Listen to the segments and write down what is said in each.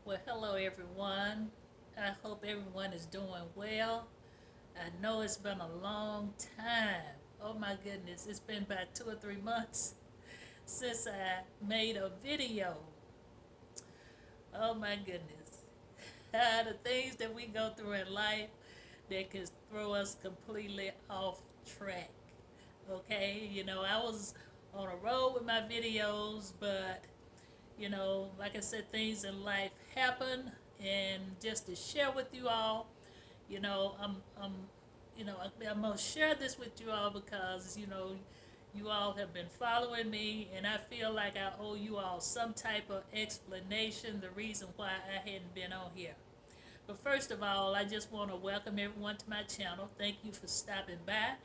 Well, hello everyone. I hope everyone is doing well. I know it's been a long time. Oh my goodness, it's been about 2 or 3 months since I made a video. Oh my goodness. The things that we go through in life that could throw us completely off track. Okay, I was on a roll with my videos, but like I said, things in life happen, and just to share with you all, I'm gonna share this with you all because you all have been following me, and I feel like I owe you all some type of explanation, the reason why I hadn't been on here. But first of all, I just want to welcome everyone to my channel. Thank you for stopping by.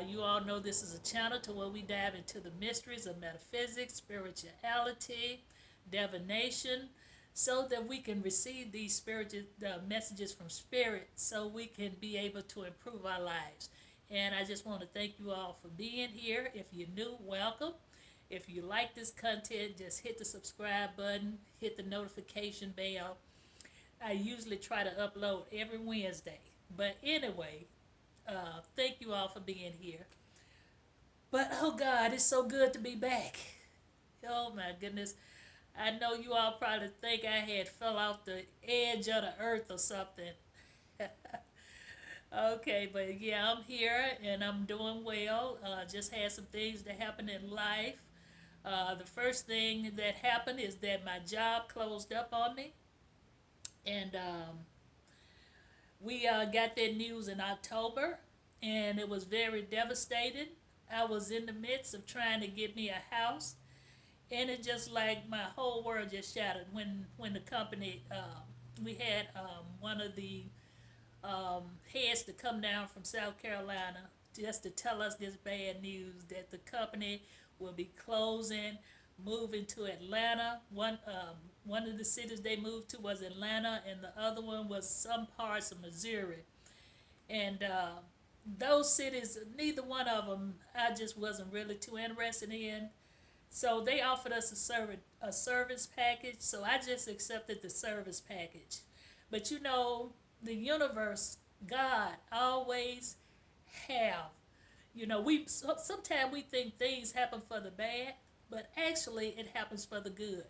You all know this is a channel to where we dive into the mysteries of metaphysics, spirituality, divination, so that we can receive these spiritual messages from spirit so we can be able to improve our lives. And I just want to thank you all for being here. If you're new, welcome. If you like this content, just hit the subscribe button, hit the notification bell. I usually try to upload every Wednesday. But anyway, thank you all for being here. But oh God, it's so good to be back. Oh my goodness. I know you all probably think I had fell off the edge of the earth or something. Okay, but yeah, I'm here and I'm doing well. Just had some things that happened in life. The first thing that happened is that my job closed up on me, and we got that news in October, and it was very devastating. I was in the midst of trying to get me a house, and it just like my whole world just shattered when the company we had one of the heads to come down from South Carolina just to tell us this bad news that the company will be closing, moving to Atlanta. One of the cities they moved to was Atlanta, and the other one was some parts of Missouri. And those cities, neither one of them, I just wasn't really too interested in. So they offered us a service package, so I just accepted the service package. But the universe, God, always have. Sometimes we think things happen for the bad, but actually it happens for the good.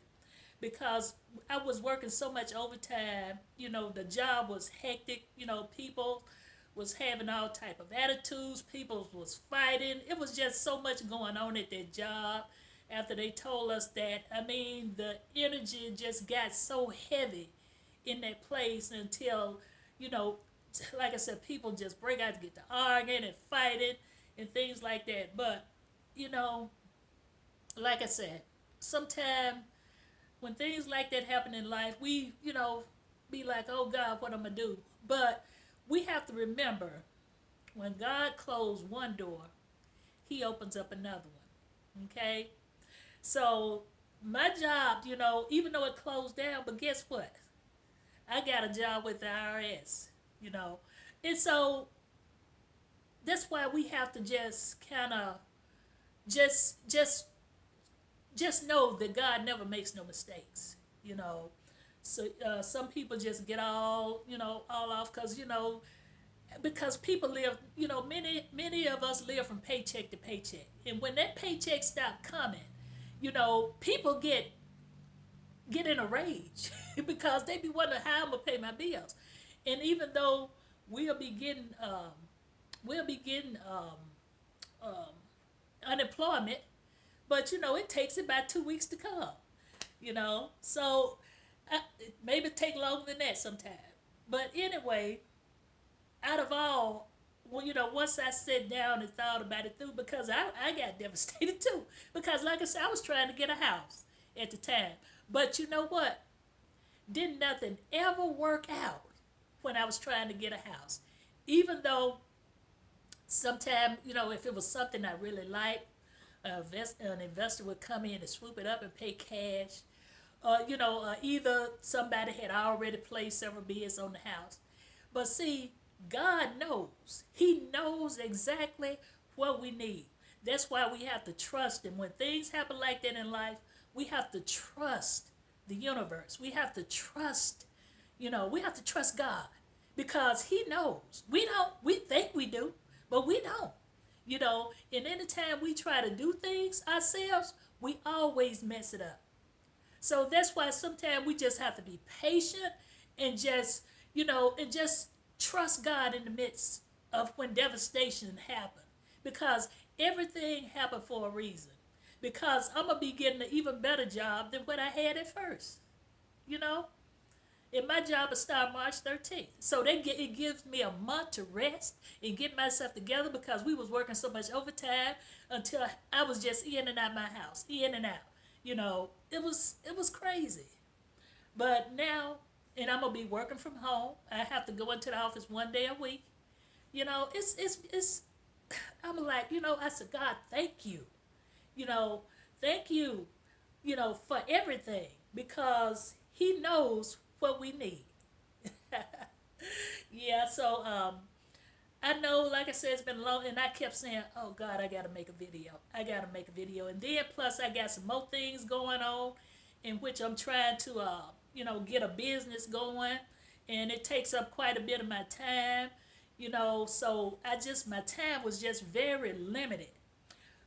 Because I was working so much overtime, the job was hectic. People was having all type of attitudes. People was fighting. It was just so much going on at that job. After they told us that, I mean, the energy just got so heavy in that place until, you know, like I said, people just break out to get to arguing and fighting and things like that. But, you know, like I said, sometimes when things like that happen in life, we, be like, oh God, what am I do? But we have to remember when God closed one door, he opens up another one. Okay? So my job, even though it closed down, but guess what? I got a job with the IRS, you know. And so that's why we have to just kind of just just just know that God never makes no mistakes, you know. So some people just get all off because people live, many of us live from paycheck to paycheck, and when that paycheck stop coming, people get in a rage because they be wondering how I'm gonna pay my bills, and even though we'll be getting we'll be getting unemployment, but it takes about 2 weeks to come, so maybe take longer than that sometime. But anyway, out of all, well, once I sat down and thought about it through, because I got devastated too. Because, like I said, I was trying to get a house at the time. But you know what? Didn't nothing ever work out when I was trying to get a house. Even though sometimes, if it was something I really liked, an investor would come in and swoop it up and pay cash. Either somebody had already placed several bids on the house. But see, God knows. He knows exactly what we need. That's why we have to trust Him. When things happen like that in life, we have to trust the universe. We have to trust, we have to trust God because He knows. We don't, we think we do, but we don't. And anytime we try to do things ourselves, we always mess it up. So that's why sometimes we just have to be patient and just trust God in the midst of when devastation happens. Because everything happened for a reason. Because I'm going to be getting an even better job than what I had at first. You know? And my job will start March 13th. So it gives me a month to rest and get myself together because we was working so much overtime until I was just in and out my house, in and out. It was crazy. But now, and I'm gonna be working from home. I have to go into the office one day a week. It's I'm like, I said, God, thank you. Thank you, for everything because He knows what we need. Yeah, so I know, like I said, it's been long, and I kept saying, "Oh God, I gotta make a video. I gotta make a video." And then plus, I got some more things going on, in which I'm trying to, get a business going, and it takes up quite a bit of my time. So my time was just very limited.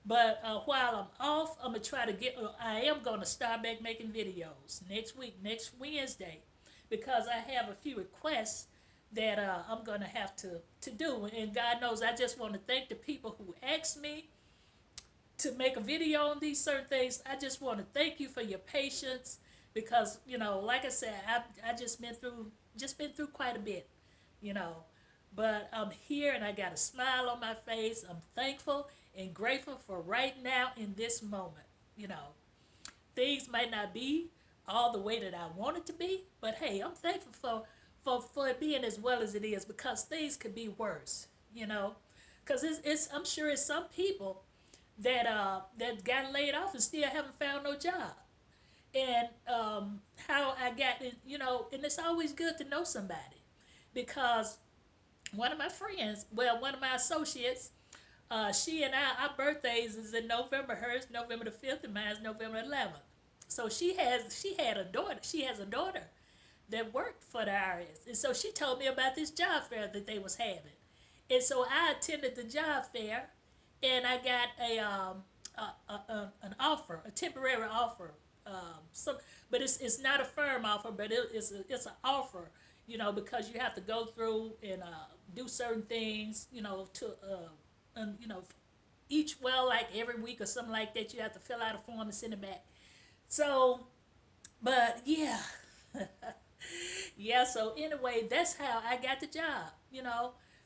But while I'm off, I'm gonna try to I am gonna start back making videos next week, next Wednesday, because I have a few requests that I'm gonna have to do. And God knows, I just want to thank the people who asked me to make a video on these certain things. I just want to thank you for your patience because like I said, I just been through quite a bit, you know. But I'm here and I got a smile on my face. I'm thankful and grateful for right now in this moment. Things might not be all the way that I want it to be, but hey, I'm thankful for it being as well as it is because things could be worse. Because it's I'm sure it's some people that got laid off and still haven't found no job. And how I got it, and it's always good to know somebody because one of my friends, well, one of my associates, she and our birthdays is in November. Hers November the 5th and mine's November 11th. So she had a daughter. She has a daughter that worked for the IRS, and so she told me about this job fair that they was having, and so I attended the job fair, and I got an offer, a temporary offer. But it's not a firm offer, but it's an offer. Because you have to go through and do certain things. To and each like every week or something like that, you have to fill out a form and send it back. So, but yeah, yeah. So anyway, that's how I got the job.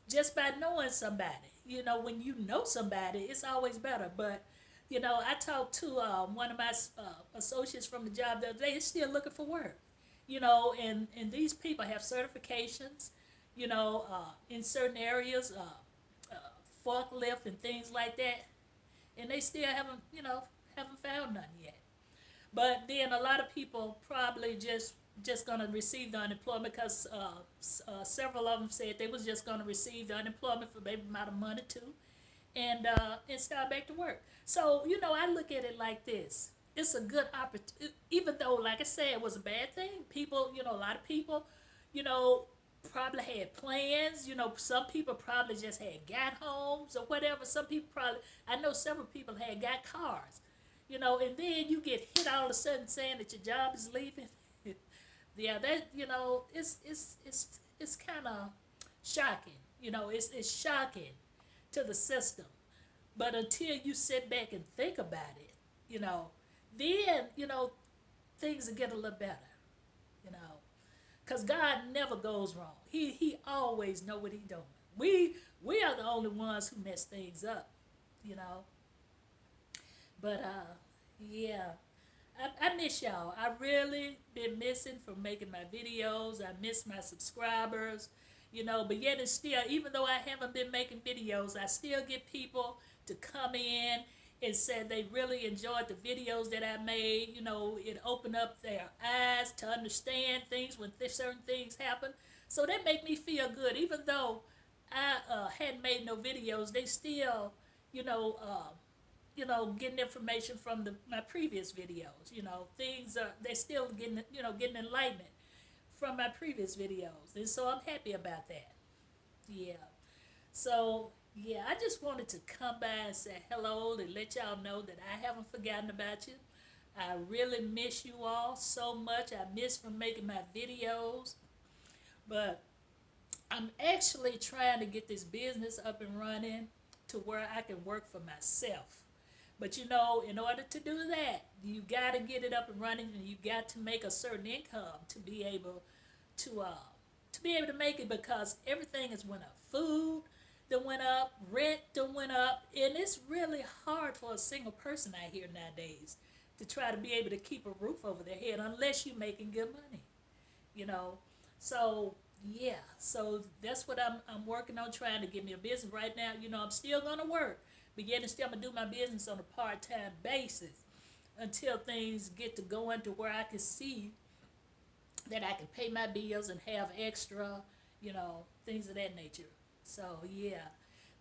Just by knowing somebody. When you know somebody, it's always better. But I talked to one of my associates from the job the other day. He's still looking for work. And these people have certifications. In certain areas, forklift and things like that, and they still haven't found none yet. But then a lot of people probably just gonna receive the unemployment because several of them said they was just gonna receive the unemployment for maybe about a month or two, and start back to work. So I look at it like this: it's a good opportunity, even though, like I said, it was a bad thing. People, a lot of people, probably had plans. Some people probably just had got homes or whatever. Some people probably, I know several people had got cars. And then you get hit all of a sudden saying that your job is leaving. Yeah, that it's kind of shocking. It's shocking to the system. But until you sit back and think about it, then things will get a little better. You know, because God never goes wrong. He always know what He doing. We are the only ones who mess things up. You know. But yeah. I miss y'all. I really been missing from making my videos. I miss my subscribers, but yet it's still, even though I haven't been making videos, I still get people to come in and say they really enjoyed the videos that I made. It opened up their eyes to understand things when certain things happen. So that make me feel good. Even though I hadn't made no videos, they still, getting information from my previous videos. Things are they're still getting enlightenment from my previous videos, and so I'm happy about that. Yeah. So yeah, I just wanted to come by and say hello and let y'all know that I haven't forgotten about you. I really miss you all so much. I miss from making my videos, but I'm actually trying to get this business up and running to where I can work for myself. But in order to do that, you got to get it up and running, and you got to make a certain income to be able to make it, because everything has went up. Food that went up, rent that went up, and it's really hard for a single person out here nowadays to try to be able to keep a roof over their head unless you're making good money. You know, so yeah, so that's what I'm working on, trying to get me a business right now. I'm still gonna work, still gonna do my business on a part-time basis until things get to going to where I can see that I can pay my bills and have extra, things of that nature. So yeah.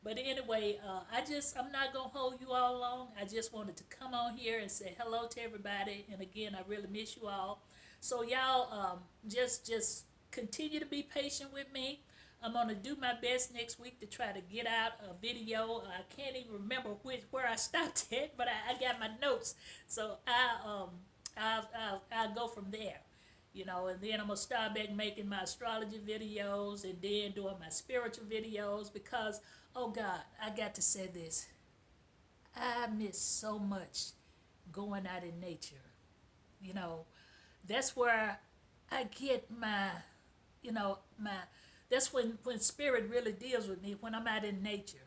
But anyway, I'm not gonna hold you all long. I just wanted to come on here and say hello to everybody. And again, I really miss you all. So y'all, just continue to be patient with me. I'm gonna do my best next week to try to get out a video. I can't even remember where I stopped at, but I got my notes. So I'll go from there. And then I'm gonna start back making my astrology videos and then doing my spiritual videos, because oh God, I got to say this. I miss so much going out in nature. You know, that's where I get my, my, that's when spirit really deals with me, when I'm out in nature.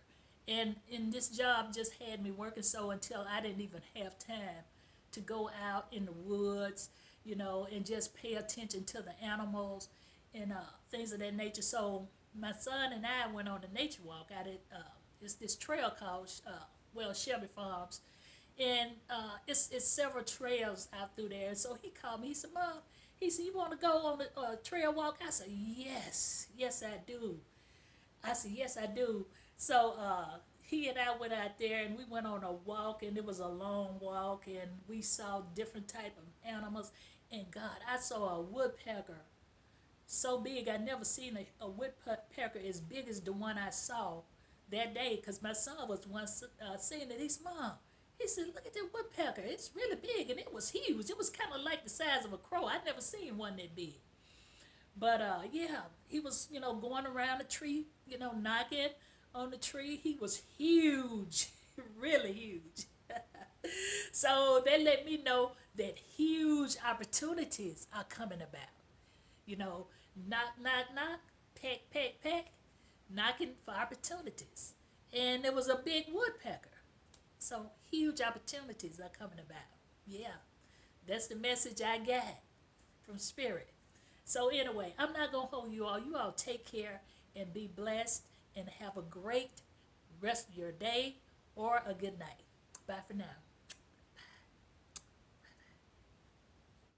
And this job just had me working so until I didn't even have time to go out in the woods, and just pay attention to the animals and things of that nature. So my son and I went on a nature walk out at it's this trail called Shelby Farms, and it's several trails out through there. And so he called me. He said, "Mom," he said, "you want to go on the trail walk?" I said, "Yes, yes I do." I said, "Yes I do." So he and I went out there and we went on a walk, and it was a long walk, and we saw different type of animals. And God, I saw a woodpecker so big. I never seen a woodpecker as big as the one I saw that day, because my son was once seeing it. He said, "Mom," he said, "look at that woodpecker. It's really big," and it was huge. It was kind of like the size of a crow. I'd never seen one that big. But yeah, he was, going around the tree, knocking on the tree. He was huge, really huge. So they let me know that huge opportunities are coming about. Knock, knock, knock, peck, peck, peck, knocking for opportunities. And there was a big woodpecker. So huge opportunities are coming about. Yeah, that's the message I got from Spirit. So anyway, I'm not going to hold you all. You all take care and be blessed and have a great rest of your day or a good night. Bye for now.